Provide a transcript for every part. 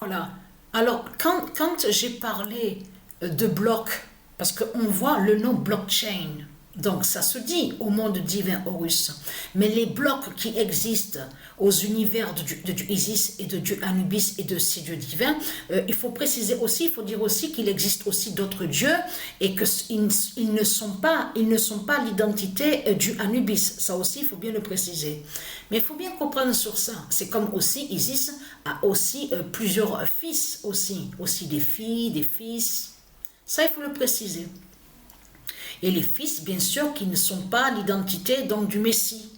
Voilà. Alors, quand j'ai parlé de bloc, parce qu'on voit le nom blockchain, donc ça se dit au monde divin Horus, mais les blocs qui existent aux univers de dieu Isis et de dieu Anubis et de ces dieux divins, il faut préciser aussi, il faut dire aussi qu'il existe aussi d'autres dieux et qu'ils ne sont pas l'identité du Anubis. Ça aussi, il faut bien le préciser. Mais il faut bien comprendre sur ça. C'est comme aussi Isis a aussi plusieurs fils aussi des filles, des fils. Ça, il faut le préciser. Et les fils, bien sûr, qui ne sont pas l'identité donc du Messie.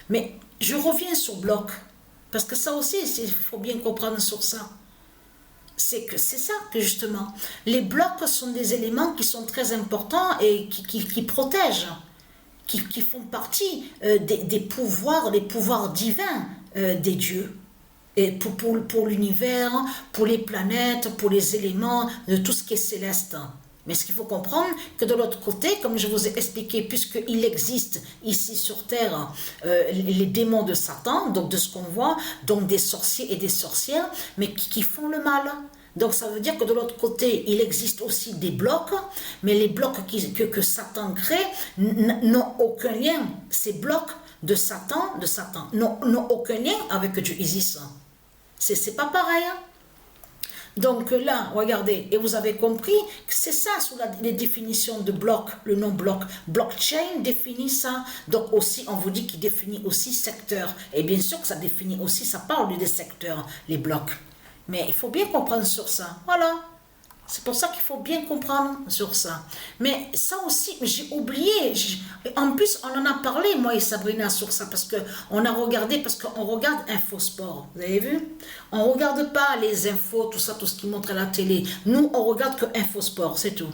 Mais je reviens sur bloc, parce que ça aussi, il faut bien comprendre sur ça. C'est ça que justement, les blocs sont des éléments qui sont très importants et qui protègent, qui font partie des pouvoirs, les pouvoirs divins des dieux. Et pour l'univers, pour les planètes, pour les éléments, de tout ce qui est céleste. Mais ce qu'il faut comprendre, que de l'autre côté, comme je vous ai expliqué, puisqu'il existe ici sur Terre les démons de Satan, donc de ce qu'on voit, donc des sorciers et des sorcières, mais qui font le mal. Donc ça veut dire que de l'autre côté, il existe aussi des blocs, mais les blocs que Satan crée n'ont aucun lien. Ces blocs de Satan n'ont aucun lien avec Dieu Isis. C'est pas pareil. Hein? Donc là, regardez, et vous avez compris que c'est ça sous les définitions de bloc, le nom bloc. Blockchain définit ça. Donc aussi, on vous dit qu'il définit aussi secteur. Et bien sûr que ça définit aussi, ça parle des secteurs, les blocs. Mais il faut bien comprendre sur ça. Voilà. C'est pour ça qu'il faut bien comprendre sur ça. Mais ça aussi, j'ai oublié. En plus, on en a parlé, moi et Sabrina, sur ça, parce qu'on a regardé, parce qu'on regarde Infosport. Vous avez vu? On ne regarde pas les infos, tout ça, tout ce qui montre à la télé. Nous, on regarde que Infosport, c'est tout.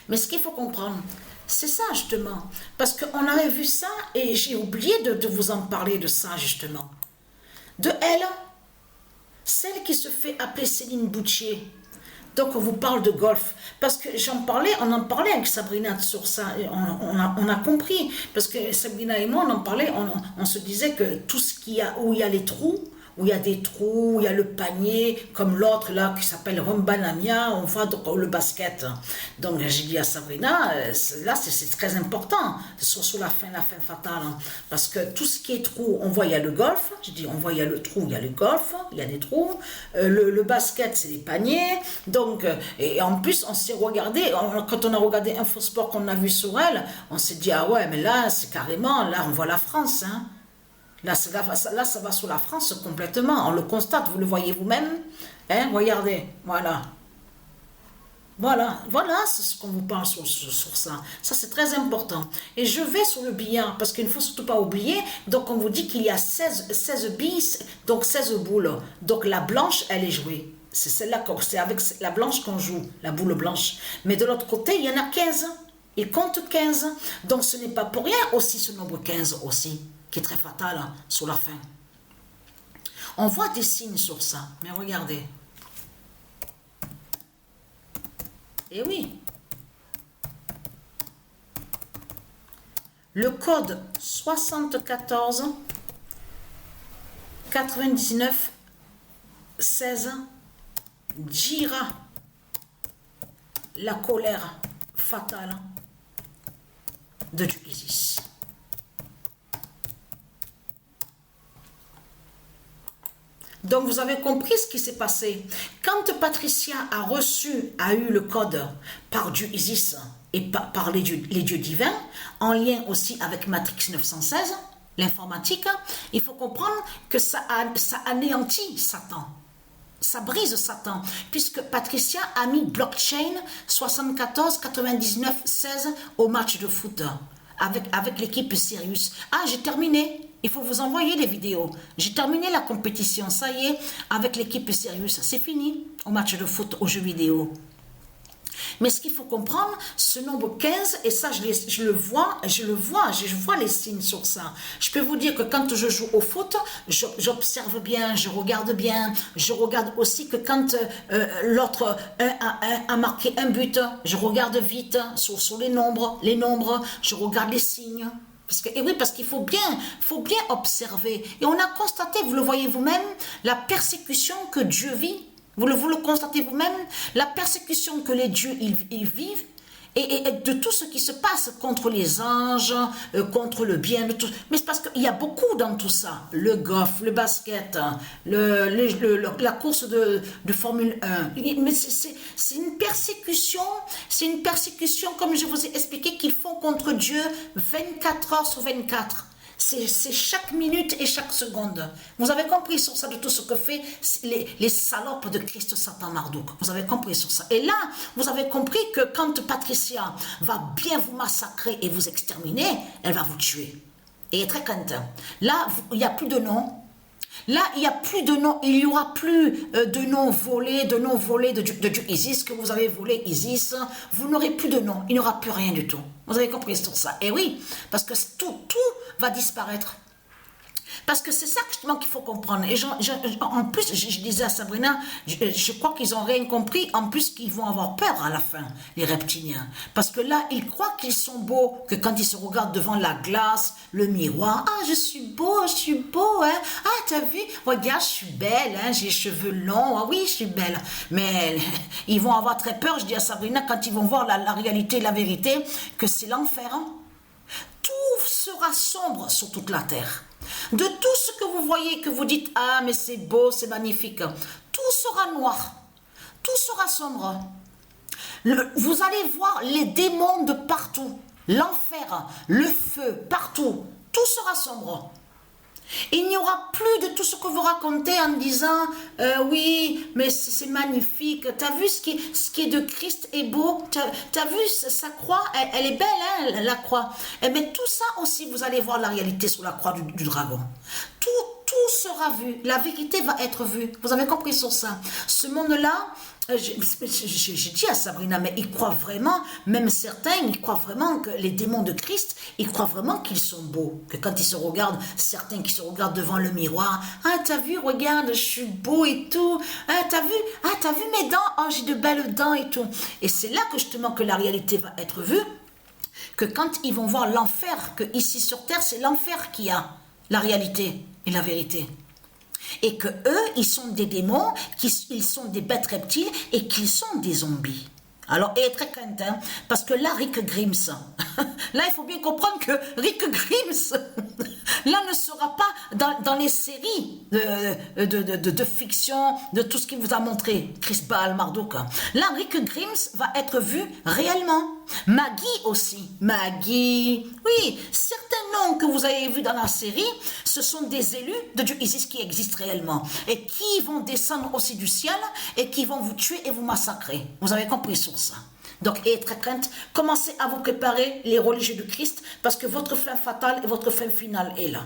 Mais ce qu'il faut comprendre, c'est ça, justement. Parce qu'on avait vu ça, et j'ai oublié de vous en parler de ça, justement. De elle, celle qui se fait appeler Céline Boutier. Donc on vous parle de golf, parce que on en parlait avec Sabrina sur ça, on a compris, parce que Sabrina et moi on en parlait, on se disait que tout ce qu'il y a, où il y a les trous, où il y a des trous, où il y a le panier, comme l'autre là qui s'appelle Rumbanamia, on voit donc le basket. Donc j'ai dit à Sabrina, là c'est très important, sur la fin fatale, hein, parce que tout ce qui est trou, on voit il y a le golf, j'ai dit on voit il y a le trou, il y a le golf, il y a des trous, le basket c'est des paniers, donc et en plus on s'est regardé, quand on a regardé Infosport qu'on a vu sur elle, on s'est dit ah ouais mais là c'est carrément, là on voit la France, hein. Là, ça va sur la France complètement. On le constate, vous le voyez vous-même. Hein, regardez, voilà. Voilà, c'est ce qu'on vous parle sur ça. Ça, c'est très important. Et je vais sur le billard, parce qu'il ne faut surtout pas oublier. Donc, on vous dit qu'il y a 16 billes, donc 16 boules. Donc, la blanche, elle est jouée. C'est celle-là, c'est avec la blanche qu'on joue, la boule blanche. Mais de l'autre côté, il y en a 15. Il compte 15. Donc, ce n'est pas pour rien aussi ce nombre 15 aussi, qui est très fatal hein, sur la fin. On voit des signes sur ça, mais regardez. Eh oui. Le code 74 99 16 dira la colère fatale de Dieu Isis. Donc vous avez compris ce qui s'est passé. Quand Patricia a eu le code par Dieu Isis et par les dieux divins, en lien aussi avec Matrix 916, l'informatique, il faut comprendre que ça anéantit Satan. Ça brise Satan, puisque Patricia a mis blockchain 74 99 16 au match de foot avec l'équipe Sirius. Ah, j'ai terminé. Il faut vous envoyer les vidéos. J'ai terminé la compétition, ça y est, avec l'équipe Sirius. C'est fini au match de foot, aux jeux vidéo. Mais ce qu'il faut comprendre, ce nombre 15, et ça je vois les signes sur ça. Je peux vous dire que quand je joue au foot, j'observe bien, je regarde bien, je regarde aussi que quand l'autre a marqué un but, je regarde vite sur les nombres, je regarde les signes. Et oui, parce qu'il faut bien observer. Et on a constaté, vous le voyez vous-même, la persécution que Dieu vit. Vous le constatez vous-même, la persécution que les dieux ils vivent. Et de tout ce qui se passe contre les anges, contre le bien, de tout. Mais c'est parce qu'il y a beaucoup dans tout ça. Le golf, le basket, la course de Formule 1. Mais c'est une persécution, comme je vous ai expliqué, qu'ils font contre Dieu 24 heures sur 24. C'est chaque minute et chaque seconde. Vous avez compris sur ça de tout ce que fait les salopes de Christ, Satan, Marduk. Vous avez compris sur ça. Et là, vous avez compris que quand Patricia va bien vous massacrer et vous exterminer, elle va vous tuer. Et très crainte. Là, il n'y a plus de nom. Là, il n'y a plus de nom, il n'y aura plus de nom volé, de Dieu Isis, que vous avez volé Isis, vous n'aurez plus de nom, il n'y aura plus rien du tout. Vous avez compris sur ça. Et oui, parce que tout va disparaître. Parce que c'est ça justement qu'il faut comprendre. Et en plus, je disais à Sabrina, je crois qu'ils n'ont rien compris, en plus qu'ils vont avoir peur à la fin, les reptiliens. Parce que là, ils croient qu'ils sont beaux, que quand ils se regardent devant la glace, le miroir, ah, je suis beau, hein. Ah, t'as vu, regarde, je suis belle, hein, j'ai les cheveux longs, ah oui, je suis belle. Mais ils vont avoir très peur, je dis à Sabrina, quand ils vont voir la réalité, la vérité, que c'est l'enfer. Hein. Tout sera sombre sur toute la terre. De tout ce que vous voyez, que vous dites, ah mais c'est beau, c'est magnifique, tout sera noir, tout sera sombre. Vous allez voir les démons de partout, l'enfer, le feu, partout, tout sera sombre. Il n'y aura plus de tout ce que vous racontez en disant oui, mais c'est magnifique. Tu as vu ce qui est de Christ est beau. Tu as vu sa croix, elle est belle, hein, la croix. Mais tout ça aussi, vous allez voir la réalité sur la croix du dragon. Tout sera vu. La vérité va être vue. Vous avez compris sur ça. Ce monde-là, j'ai dit à Sabrina, mais ils croient vraiment, même certains, ils croient vraiment que les démons de Christ, ils croient vraiment qu'ils sont beaux. Que quand ils se regardent, certains qui se regardent devant le miroir, ah, t'as vu, regarde, je suis beau et tout. Ah, t'as vu mes dents, oh, j'ai de belles dents et tout. Et c'est là que justement que la réalité va être vue, que quand ils vont voir l'enfer, que ici sur terre, c'est l'enfer qui a la réalité et la vérité. Et que eux, ils sont des démons, ils sont des bêtes reptiles et qu'ils sont des zombies. Alors, et très crainte, hein, parce que là, Rick Grimes, là, il faut bien comprendre que Rick Grimes, là, ne sera pas dans les séries de fiction, de tout ce qu'il vous a montré, Chris Baal, Marduk. Là, Rick Grimes va être vu réellement. Maggie aussi. Maggie, oui, certains noms que vous avez vus dans la série, ce sont des élus de Dieu Isis qui existent réellement et qui vont descendre aussi du ciel et qui vont vous tuer et vous massacrer. Vous avez compris sur ça. Donc, ayez très crainte, commencez à vous préparer les religieux de Christ parce que votre fin fatale et votre fin finale est là.